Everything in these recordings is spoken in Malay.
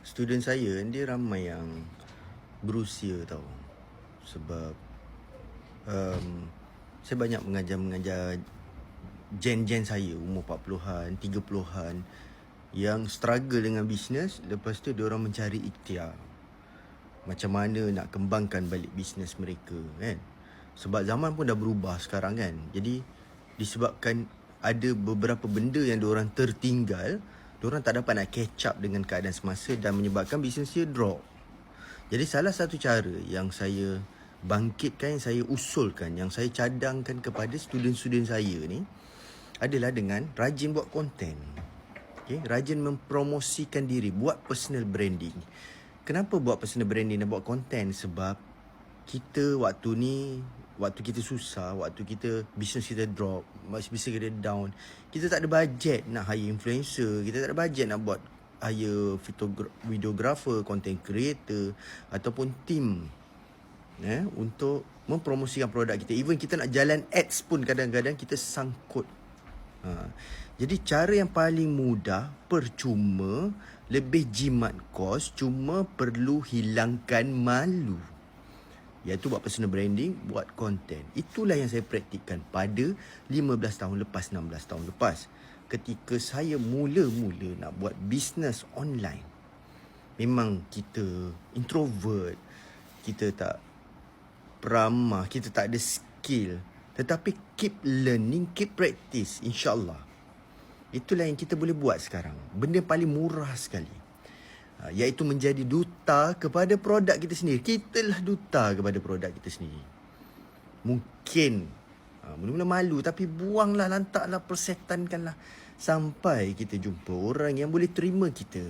student saya dia ramai yang berusia tau. Sebab saya banyak mengajar gen saya umur 40-an, 30-an yang struggle dengan bisnes. Lepas tu diorang mencari ikhtiar macam mana nak kembangkan balik bisnes mereka kan. Sebab zaman pun dah berubah sekarang kan. Jadi disebabkan ada beberapa benda yang diorang tertinggal, diorang tak dapat nak catch up dengan keadaan semasa dan menyebabkan bisnes dia drop. Jadi salah satu cara yang saya bangkitkan, yang saya usulkan, yang saya cadangkan kepada student-student saya ni adalah dengan rajin buat konten. Okay? Rajin mempromosikan diri, buat personal branding. Kenapa buat personal branding dan buat konten? Sebab kita waktu kita susah, waktu kita bisnes kita drop, bisnes kita down, kita tak ada bajet nak hire influencer, kita tak ada bajet nak buat hire videographer, content creator ataupun team untuk mempromosikan produk kita. Even kita nak jalan ads pun kadang-kadang kita sangkut. Jadi cara yang paling mudah, percuma, lebih jimat kos, cuma perlu hilangkan malu, iaitu buat personal branding, buat konten. Itulah yang saya praktikkan pada 15 tahun lepas, 16 tahun lepas. Ketika saya mula-mula nak buat bisnes online. Memang kita introvert, kita tak peramah, kita tak ada skill. Tetapi keep learning, keep practice, insyaAllah. Itulah yang kita boleh buat sekarang. Benda paling murah sekali, iaitu menjadi duta kepada produk kita sendiri. Kitalah duta kepada produk kita sendiri. Mungkin mula-mula malu, tapi buanglah, lantaklah, persetankanlah sampai kita jumpa orang yang boleh terima kita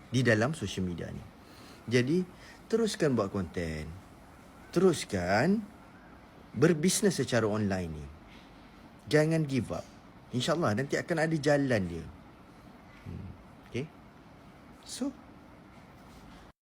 di dalam social media ni. Jadi teruskan buat konten, teruskan berbisnes secara online ni. Jangan give up. InsyaAllah nanti akan ada jalan dia. Okay. So